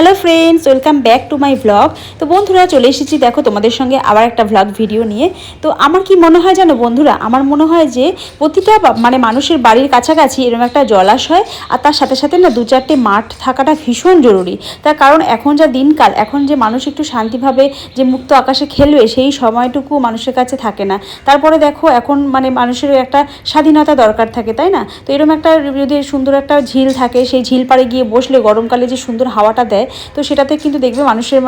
Hello friends, welcome back to my blog. তো বন্ধুরা, চলে এসেছি দেখো তোমাদের সঙ্গে আবার একটা ব্লগ ভিডিও নিয়ে। তো আমার কি মনে হয় জানো বন্ধুরা, আমার মনে হয় যে প্রতিটা মানুষের বাড়ির কাছাকাছি এরকম একটা জলাশয় আর তার সাথে সাথে না 2-4টে মাঠ থাকাটা ভীষণ জরুরি। তার কারণ এখন যা দিনকাল, এখন যে মানুষ একটু শান্তিভাবে যে মুক্ত আকাশে খেলবে সেই সময়টুকু মানুষের কাছে থাকে না। তারপরে দেখো এখন মানুষের একটা স্বাধীনতা দরকার থাকে, তাই না? তো এরকম একটা যদি সুন্দর একটা ঝিল থাকে, সেই ঝিল পাড়ে গিয়ে বসলে গরমকালে যে সুন্দর হাওয়াটা দেয়, তো সেটাতে কিন্তু দেখবে মানুষের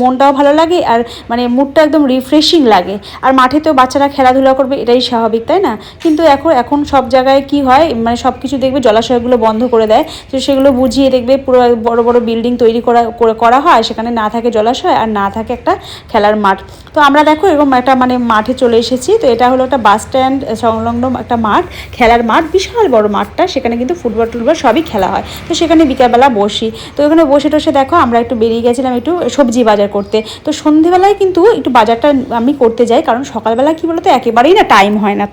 মনটাও ভালো লাগে আর মুডটা একদম রিফ্রেশিং লাগে। আর মাঠে তো বাচ্চারা খেলাধুলা করবে, এটাই স্বাভাবিক, তাই না? কিন্তু এখন সব জায়গায় কি হয়, সব কিছু দেখবে জলাশয়গুলো বন্ধ করে দেয়। তো সেগুলো বুঝিয়ে দেখবে পুরো বড় বড় বিল্ডিং তৈরি করা হয়, সেখানে না থাকে জলাশয় আর না থাকে একটা খেলার মাঠ। তো আমরা দেখো এরকম একটা মাঠে চলে এসেছি। তো এটা হলো একটা বাস স্ট্যান্ড সংলগ্ন একটা মাঠ, খেলার মাঠ, বিশাল বড় মাঠটা। সেখানে কিন্তু ফুটবল টুটবল সবই খেলা হয়। তো সেখানে বিকালবেলা বসি। তো এখানে বসে টসে দেখো আমরা একটু বেরিয়ে গেছিলাম একটু সবজি বাজার করতে। তো সন্ধেবেলায় কিন্তু একটু বাজারটা আমি করতে যাই, কারণ সকালবেলা কী বলতো একেবারেই না টাইম হয় না।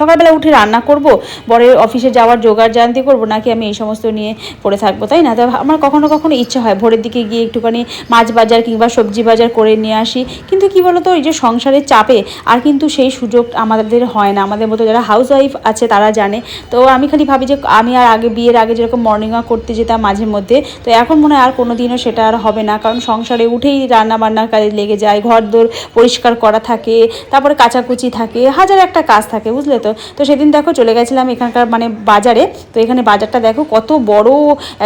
সকালবেলা উঠে রান্না করব, বরের অফিসে যাওয়ার জোগাড় জানতি করব, নাকি আমি এই সমস্ত নিয়ে পড়ে থাকবো, তাই না? তো আমার কখনো কখনো ইচ্ছা হয় ভোরের দিকে গিয়ে একটুখানি মাছ বাজার কিংবা সবজি বাজার করে নিয়ে আসি। কিন্তু কী বলো তো, এই যে সংসারের চাপে আর কিন্তু সেই সুযোগ আমাদের হয় না। আমাদের মতো যারা হাউস ওয়াইফ আছে তারা জানে। তো আমি খালি ভাবি যে আমি আর আগে বিয়ের আগে যেরকম মর্নিং ওয়াক করতে যেতাম মাঝে মধ্যে, তো এখন মনে হয় আর কোনো দিনও সেটা আর হবে না। কারণ সংসারে উঠেই রান্না বান্নার কাজে লেগে যায়, ঘর দোর পরিষ্কার করা থাকে, তারপরে কাচাকুচি থাকে, হাজার একটা কাজ থাকে, বুঝলে তো? তো সেদিন দেখো চলে গেছিলাম এখানকার বাজারে। তো এখানে বাজারটা দেখো কত বড়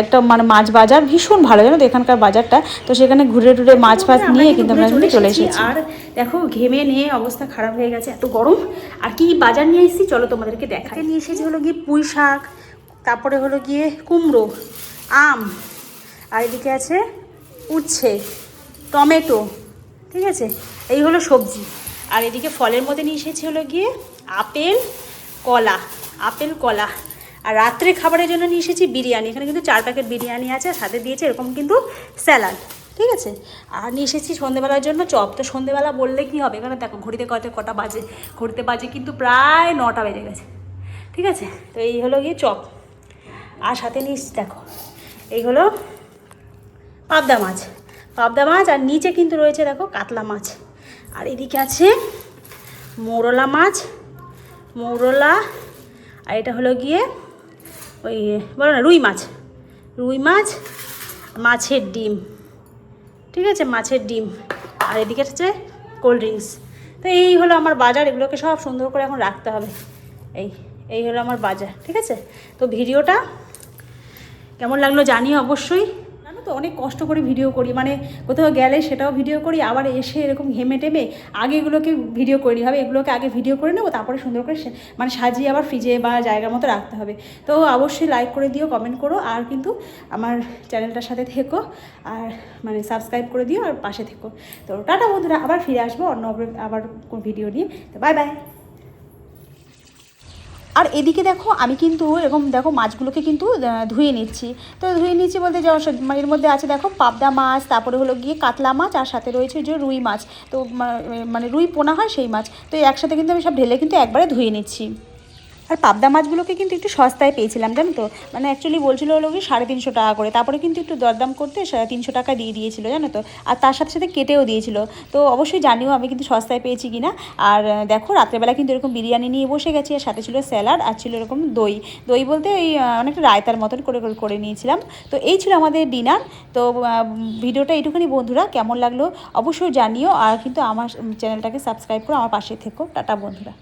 একটা মাছ বাজার, ভীষণ ভালো জানো তো এখানকার বাজারটা। তো সেখানে ঘুরে টুরে মাছ ফাছ নিয়ে কিন্তু আমরা চলে এসেছি। আর দেখো ঘেমে নিয়ে অবস্থা খারাপ হয়ে গেছে, এত গরম। আর কি বাজার নিয়ে এসেছি চলো তোমাদেরকে দেখাতে। নিয়ে এসেছি হলো গিয়ে পুঁই শাক, তারপরে হলো গিয়ে কুমড়ো, আম, আর এদিকে আছে উচ্ছে, টমেটো, ঠিক আছে? এই হলো সবজি। আর এদিকে ফলের মধ্যে নিয়ে এসেছি হলো গিয়ে আপেল, কলা। আর রাত্রে খাবারের জন্য নিয়ে এসেছি বিরিয়ানি। এখানে কিন্তু 4 প্যাকেট বিরিয়ানি আছে, সাথে দিয়েছে এরকম কিন্তু স্যালাড, ঠিক আছে? আর নিয়ে এসেছি সন্ধেবেলার জন্য চপ। তো সন্ধেবেলা বললে কি হবে, এখানে দেখো ঘড়িতে কটা বাজে, ঘড়িতে বাজে কিন্তু প্রায় 9টা বেজে গেছে, ঠিক আছে? তো এই হলো গিয়ে চপ। আর সাথে নিয়ে দেখো এই হলো পাবদা মাছ, আর নিচে কিন্তু রয়েছে দেখো কাতলা মাছ। আর এদিকে আছে মৌরলা, আর এটা হলো গিয়ে ওই বলো না রুই মাছ, মাছের ডিম, ঠিক আছে? মাছের ডিম। আর এদিকে হচ্ছে কোল্ড ড্রিঙ্কস। তো এই হলো আমার বাজার, এগুলোকে সব সুন্দর করে এখন রাখতে হবে। এই হলো আমার বাজার, ঠিক আছে? তো ভিডিওটা কেমন লাগলো জানিও অবশ্যই। জানো তো অনেক কষ্ট করে ভিডিও করি, কোথাও গেলে সেটাও ভিডিও করি, আবার এসে এরকম ঘেমে টেমে আগে এগুলোকে ভিডিও করে নিই, এগুলোকে আগে ভিডিও করে নেবো, তারপরে সুন্দর করে সাজিয়ে আবার ফ্রিজে বা জায়গার মতো রাখতে হবে। তো অবশ্যই লাইক করে দিও, কমেন্ট করো, আর কিন্তু আমার চ্যানেলটার সাথে থেকো, আর সাবস্ক্রাইব করে দিও, আর পাশে থেকো। তো টাটা বন্ধুরা, আবার ফিরে আসবো অন্য আবার ভিডিও নিয়ে। তো বাই বাই। আর এদিকে দেখো আমি কিন্তু এরকম দেখো মাছগুলোকে কিন্তু ধুয়ে নিচ্ছি। তো ধুয়ে নিচ্ছি বলতে এর মধ্যে আছে দেখো পাবদা মাছ, তারপরে হলো গিয়ে কাতলা মাছ, আর সাথে রয়েছে যে রুই মাছ। তো রুই পোনা হয় সেই মাছ। তো একসাথে কিন্তু আমি সব ঢেলে কিন্তু একবারে ধুয়ে নিচ্ছি। আর পাবদা মাছগুলোকে কিন্তু একটু সস্তায় পেয়েছিলাম, জানো তো? অ্যাকচুয়ালি বলছিল হলো কি 350 টাকা করে, তারপরে কিন্তু একটু দরদাম করতে 300 টাকা দিয়ে দিয়েছিল, জানো তো? আর তার সাথে সাথে কেটেও দিয়েছিল। তো অবশ্যই জানিও আমি কিন্তু সস্তায় পেয়েছি কিনা। আর দেখো রাত্রেবেলা কিন্তু এরকম বিরিয়ানি নিয়ে বসে গেছি, আর সাথে ছিল স্যালাড, আর ছিল এরকম দই বলতে ওই অনেকটা রায়তার মতন করে নিয়েছিলাম। তো এই ছিল আমাদের ডিনার। তো ভিডিওটা এইটুখানি বন্ধুরা, কেমন লাগলো অবশ্যই জানিও, আর কিন্তু আমার চ্যানেলটাকে সাবস্ক্রাইব করো, আমার পাশে থেকো। টাটা বন্ধুরা।